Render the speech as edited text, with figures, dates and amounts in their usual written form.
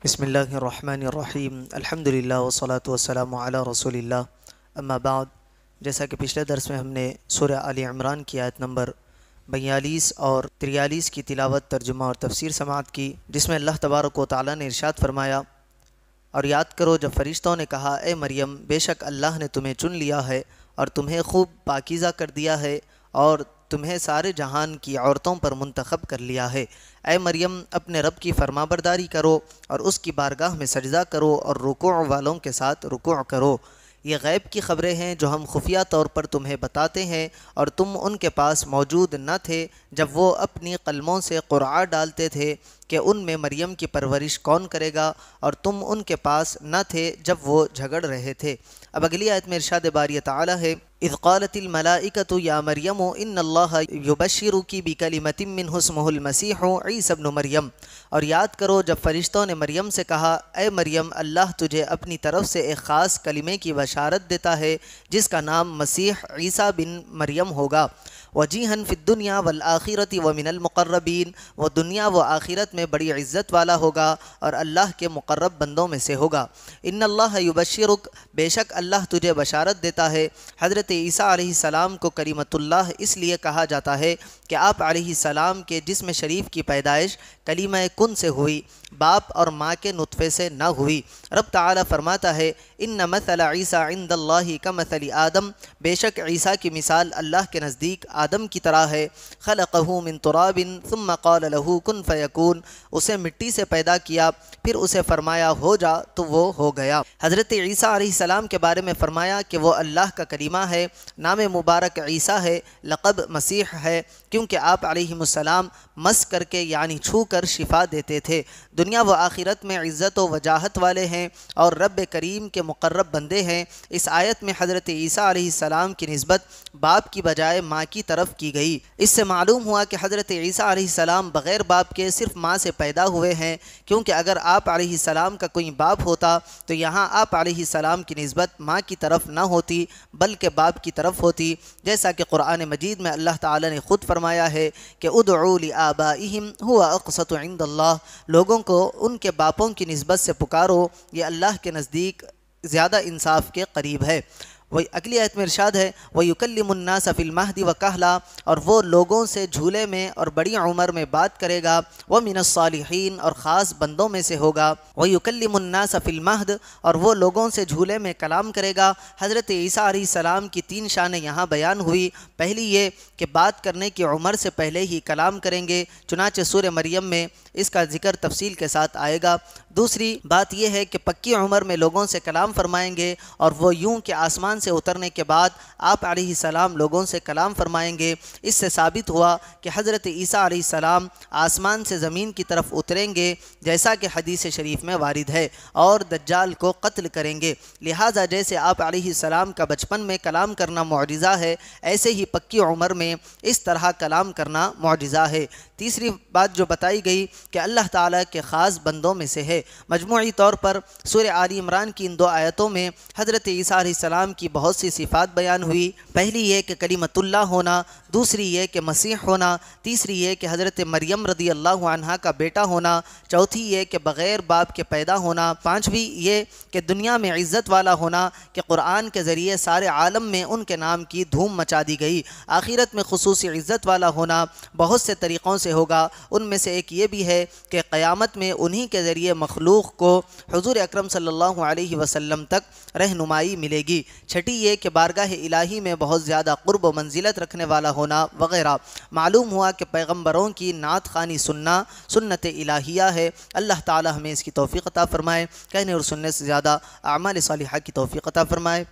بسم اللہ الرحمن الرحیم الحمدللہ والصلاة والسلام علی رسول اللہ اما بعد۔ جیسا کہ پچھلے درس میں ہم نے سورہ آل عمران کی آیت نمبر 42 اور 43 کی تلاوت، ترجمہ اور تفسیر سماعت کی، جس میں اللہ تبارک و تعالیٰ نے ارشاد فرمایا، اور یاد کرو جب فرشتوں نے کہا اے مریم بے شک اللہ نے تمہیں چن لیا ہے اور تمہیں خوب پاکیزہ کر دیا ہے اور تمہیں سارے جہان کی عورتوں پر منتخب کر لیا ہے۔ اے مریم اپنے رب کی فرمانبرداری کرو اور اس کی بارگاہ میں سجدہ کرو اور رکوع والوں کے ساتھ رکوع کرو۔ یہ غیب کی خبریں ہیں جو ہم خفیہ طور پر تمہیں بتاتے ہیں، اور تم ان کے پاس موجود نہ تھے جب وہ اپنی قلموں سے قرعہ ڈالتے تھے کہ ان میں مریم کی پرورش کون کرے گا، اور تم ان کے پاس نہ تھے جب وہ جھگڑ رہے تھے۔ اب اگلی آیت میں ارشاد باری تعالی ہے، اذ قالت الملائکۃ یا مریم ان اللہ یبشرک بکلمۃ منہ اسمہ المسیح عیسی ابن مریم، اور یاد کرو جب فرشتوں نے مریم سے کہا اے مریم اللہ تجھے اپنی طرف سے ایک خاص کلمے کی بشارت دیتا ہے جس کا نام مسیح عیسیٰ بن مریم ہوگا، وجیہاً فی الدنیا والآخرۃ ومن المقربین، وہ دنیا و آخرت میں بڑی عزت والا ہوگا اور اللہ کے مقرب بندوں میں سے ہوگا۔ ان اللہ یبشرک، بے شک اللہ تجھے بشارت دیتا ہے۔ حضرت عیسیٰ علیہ السلام کو کلیمۃ اللہ اس لیے کہا جاتا ہے کہ آپ علیہ السلام کے جسم شریف کی پیدائش کلمہ کن سے ہوئی، باپ اور ماں کے نطفے سے نہ ہوئی۔ رب تعالیٰ فرماتا ہے ان مثل عیسیٰ عند اللہ کمثل آدم، بے شک عیسیٰ کی مثال اللہ کے نزدیک آدم کی طرح ہے، خلقہ من تراب ثم قال له کن فیکون، اسے مٹی سے پیدا کیا پھر اسے فرمایا ہو جا تو وہ ہو گیا۔ حضرت عیسیٰ علیہ السلام کے بارے میں فرمایا کہ وہ اللہ کا کلمہ ہے، نام مبارک عیسیٰ ہے، لقب مسیح ہے، کیونکہ آپ علیہ السلام مس کر کے یعنی چھو کر شفا دیتے تھے۔ دنیا و آخرت میں عزت و وجاہت والے ہیں اور رب کریم کے مقرب بندے ہیں۔ اس آیت میں حضرت عیسیٰ علیہ السلام کی نسبت باپ کی بجائے ماں کی طرف کی گئی۔ اس سے معلوم ہوا کہ حضرت عیسیٰ علیہ السلام بغیر باپ کے صرف ماں سے پیدا ہوئے ہیں، کیونکہ اگر آپ علیہ السلام کا کوئی باپ ہوتا تو یہاں آپ علیہ السلام کی نسبت ماں کی طرف نہ ہوتی بلکہ باپ کی طرف ہوتی، جیسا کہ قرآن مجید میں اللہ تعالی نے خود فرمایا ہے کہ ادعوا لآبائہم هو اقسط عند اللہ، لوگوں کو ان کے باپوں کی نسبت سے پکارو، یہ اللہ کے نزدیک زیادہ انصاف کے قریب ہے۔ وہ اگلی آیت میں ارشاد ہے وَيُكَلِّمُ النَّاسَ فِي الْمَهْدِ وَكَهْلًا، اور وہ لوگوں سے جھولے میں اور بڑی عمر میں بات کرے گا، وَمِنَ الصَّالِحِينَ، اور خاص بندوں میں سے ہوگا، وَيُكَلِّمُ النَّاسَ فِي الْمَهْدِ، اور وہ لوگوں سے جھولے میں کلام کرے گا۔ حضرت عیسیٰ علیہ السلام کی تین شانیں یہاں بیان ہوئی۔ پہلی یہ کہ بات کرنے کی عمر سے پہلے ہی کلام کریں گے، چنانچہ سورہ مریم میں اس کا ذکر تفصیل کے ساتھ آئے گا۔ دوسری بات یہ ہے کہ پکی عمر میں لوگوں سے کلام فرمائیں گے، اور وہ یوں کہ آسمان سے اترنے کے بعد آپ علیہ السلام لوگوں سے کلام فرمائیں گے۔ اس سے ثابت ہوا کہ حضرت عیسیٰ علیہ السلام آسمان سے زمین کی طرف اتریں گے، جیسا کہ حدیث شریف میں وارد ہے، اور دجال کو قتل کریں گے۔ لہٰذا جیسے آپ علیہ السلام کا بچپن میں کلام کرنا معجزہ ہے، ایسے ہی پکی عمر میں اس طرح کلام کرنا معجزہ ہے۔ تیسری بات جو بتائی گئی کہ اللہ تعالیٰ کے خاص بندوں میں سے ہے۔ مجموعی طور پر سورہ آل عمران کی ان دو آیتوں میں حضرت عیسیٰ علیہ السلام کی بہت سی صفات بیان ہوئی۔ پہلی یہ کہ کلمۃ اللہ ہونا، دوسری یہ کہ مسیح ہونا، تیسری یہ کہ حضرت مریم رضی اللہ عنہا کا بیٹا ہونا، چوتھی یہ کہ بغیر باپ کے پیدا ہونا، پانچویں یہ کہ دنیا میں عزت والا ہونا کہ قرآن کے ذریعے سارے عالم میں ان کے نام کی دھوم مچا دی گئی، آخرت میں خصوصی عزت والا ہونا بہت سے طریقوں سے ہوگا، ان میں سے ایک یہ بھی ہے کہ قیامت میں انہی کے ذریعے مخلوق کو حضور اکرم صلی اللہ علیہ وسلم تک رہنمائی ملے گی، چھٹی یہ کہ بارگاہ الہی میں بہت زیادہ قرب و منزلت رکھنے والا ہونا وغیرہ۔ معلوم ہوا کہ پیغمبروں کی نعت خوانی سننا سنت الہیہ ہے۔ اللہ تعالی ہمیں اس کی توفیق عطا فرمائے، کہنے اور سننے سے زیادہ اعمال صالحہ کی توفیق عطا فرمائے۔